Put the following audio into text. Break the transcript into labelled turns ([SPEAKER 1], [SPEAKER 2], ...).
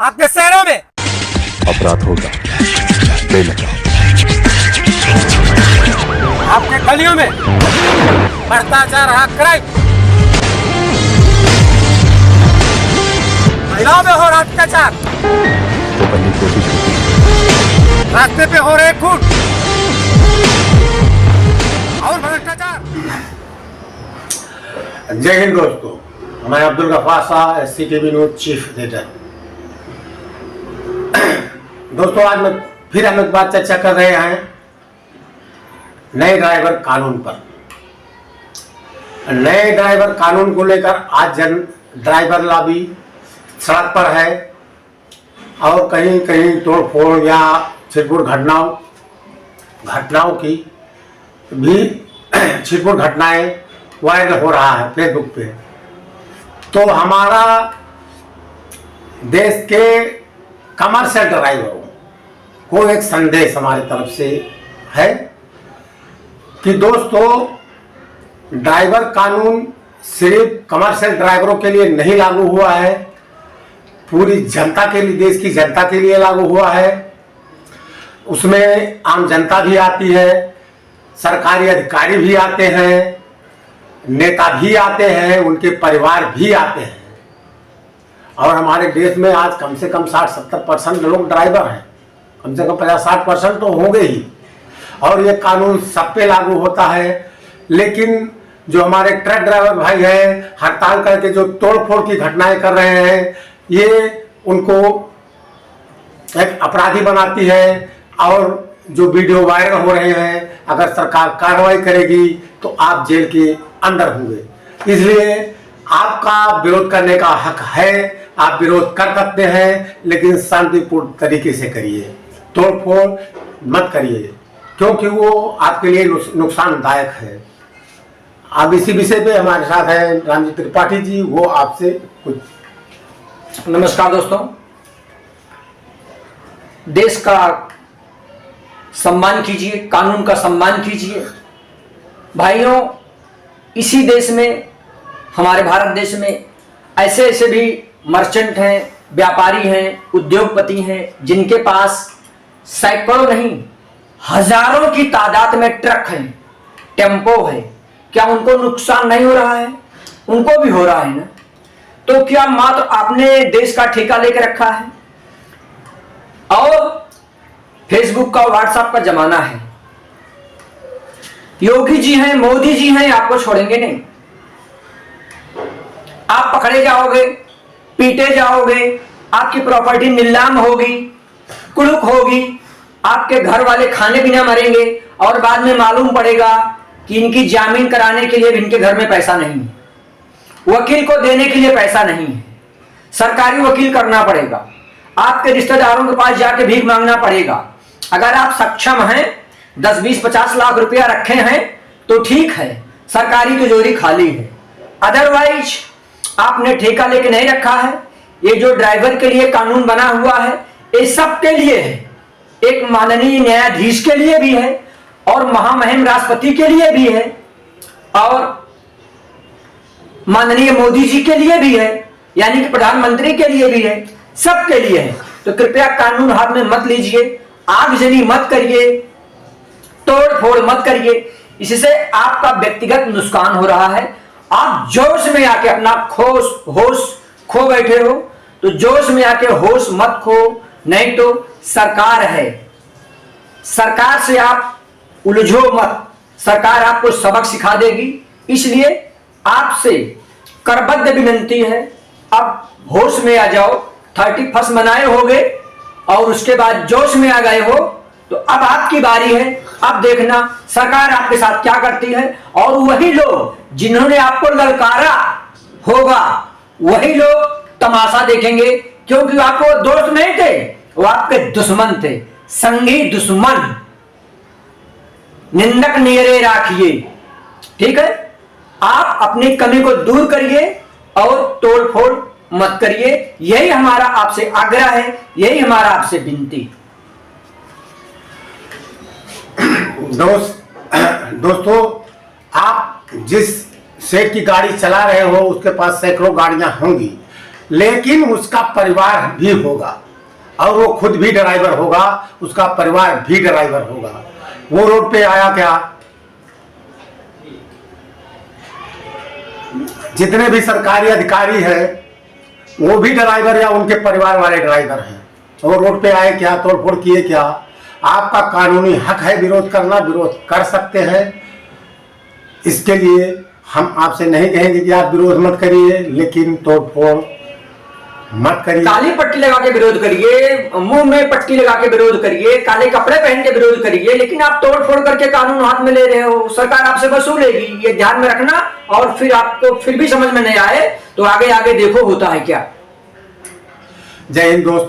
[SPEAKER 1] आपके शहरों में
[SPEAKER 2] अपराध होगा, ले लगाओ।
[SPEAKER 1] आपके गलियों में बढ़ता जा रहा क्राइम, महिलाओं में हो रहा अत्याचार,
[SPEAKER 2] वो करने की कोशिश की,
[SPEAKER 1] रास्ते पे हो रहे खून और भ्रष्टाचार।
[SPEAKER 3] जय हिंद दोस्तों, मैं Abdul Gaffar Shah, SCTV news chief editor. दोस्तों, आज हम एक बात चर्चा कर रहे हैं नए ड्राइवर कानून पर। नए ड्राइवर कानून को लेकर आज ड्राइवर लॉबी सड़क पर है और कहीं कहीं तोड़फोड़ या छिटपुट घटनाओं की भी छिटपुट घटनाएं वायरल हो रहा है फेसबुक पे। तो हमारा देश के कमर्शियल ड्राइवरों को एक संदेश हमारी तरफ से है कि दोस्तों, ड्राइवर कानून सिर्फ कमर्शियल ड्राइवरों के लिए नहीं लागू हुआ है, पूरी जनता के लिए, देश की जनता के लिए लागू हुआ है। उसमें आम जनता भी आती है, सरकारी अधिकारी भी आते हैं, नेता भी आते हैं, उनके परिवार भी आते हैं। और हमारे देश में आज कम से कम 60-70% लोग ड्राइवर हैं, कम से कम 50-60% तो होंगे ही। और ये कानून सब पे लागू होता है। लेकिन जो हमारे ट्रक ड्राइवर भाई हैं, हड़ताल करके जो तोड़फोड़ की घटनाएं कर रहे हैं, ये उनको एक अपराधी बनाती है। और जो वीडियो वायरल हो रहे हैं, अगर सरकार कार्रवाई करेगी तो आप जेल के अंदर होंगे। इसलिए आपका विरोध करने का हक है, आप विरोध कर सकते हैं, लेकिन शांतिपूर्ण तरीके से करिए, तोड़फोड़ मत करिए, क्योंकि वो आपके लिए नुकसानदायक है। अब इसी विषय पे हमारे साथ हैं रामजी त्रिपाठी जी, वो आपसे कुछ।
[SPEAKER 4] नमस्कार दोस्तों, देश का सम्मान कीजिए, कानून का सम्मान कीजिए। भाइयों, इसी देश में, हमारे भारत देश में ऐसे ऐसे भी मर्चेंट हैं, व्यापारी हैं, उद्योगपति हैं, जिनके पास सैकड़ों नहीं हजारों की तादाद में ट्रक हैं, टेम्पो है। क्या उनको नुकसान नहीं हो रहा है? उनको भी हो रहा है ना। तो क्या मात्र आपने देश का ठेका लेकर रखा है? और फेसबुक का, व्हाट्सएप का जमाना है। योगी जी हैं, मोदी जी हैं, आपको छोड़ेंगे नहीं। आप पकड़े जाओगे, पीटे जाओगे, आपकी प्रॉपर्टी नीलाम होगी, कुड़ुक होगी, आपके घर वाले खाने पीने मरेंगे और बाद में मालूम पड़ेगा कि इनकी जामीन कराने के लिए इनके घर में पैसा नहीं है, वकील को देने के लिए पैसा नहीं है, सरकारी वकील करना पड़ेगा, आपके रिश्तेदारों के पास जाके भीख मांगना पड़ेगा। अगर आप सक्षम हैं, 10, 20, 50 लाख रुपया रखे हैं तो ठीक है, सरकारी तिजोरी खाली है। अदरवाइज आपने ठेका लेके नहीं रखा है। ये जो ड्राइवर के लिए कानून बना हुआ है, ये सबके लिए है, एक माननीय न्यायाधीश के लिए भी है और महामहिम राष्ट्रपति के लिए भी है और माननीय मोदी जी के लिए भी है, यानी कि प्रधानमंत्री के लिए भी है, सबके लिए है। तो कृपया कानून हाथ में मत लीजिए, आगजनी मत करिए, तोड़ फोड़ मत करिए। इससे आपका व्यक्तिगत नुकसान हो रहा है। आप जोश में आके अपना होश खो बैठे हो, तो जोश में आके होश मत खो, नहीं तो सरकार है, सरकार से आप उलझो मत, सरकार आपको सबक सिखा देगी। इसलिए आपसे करबद्ध विनती है, अब होश में आ जाओ। 31 मनाए होगे और उसके बाद जोश में आ गए हो, तो अब आपकी बारी है। अब देखना सरकार आपके साथ क्या करती है। और वही लोग जिन्होंने आपको ललकारा होगा, वही लोग तमाशा देखेंगे, क्योंकि आपको दोस्त नहीं थे, वो आपके दुश्मन थे, संगी दुश्मन। निंदक नियरे राखिए, ठीक है। आप अपनी कमी को दूर करिए और तोड़ फोड़ मत करिए। यही हमारा आपसे आग्रह है, यही हमारा आपसे विनती।
[SPEAKER 3] दोस्तों, आप जिस सेठ की गाड़ी चला रहे हो, उसके पास सैकड़ों गाड़ियां होंगी, लेकिन उसका परिवार भी होगा और वो खुद भी ड्राइवर होगा, उसका परिवार भी ड्राइवर होगा। वो रोड पे आया क्या? जितने भी सरकारी अधिकारी हैं वो भी ड्राइवर या उनके परिवार वाले ड्राइवर हैं। वो रोड पे आए क्या, तोड़फोड़ किए क्या? आपका कानूनी हक है विरोध करना, विरोध कर सकते हैं। इसके लिए हम आपसे नहीं कहेंगे कि आप विरोध मत करिए, लेकिन तोड़फोड़ मत करिए।
[SPEAKER 4] काली पट्टी लगा के विरोध करिए, मुंह में पट्टी लगा के विरोध करिए, काले कपड़े पहन के विरोध करिए, लेकिन आप तोड़ फोड़ करके कानून हाथ में ले रहे हो, सरकार आपसे वसूलेगी। ये ध्यान में रखना। और फिर आपको फिर भी समझ में नहीं आए तो आगे आगे देखो होता है क्या।
[SPEAKER 3] जय हिंद दोस्तों।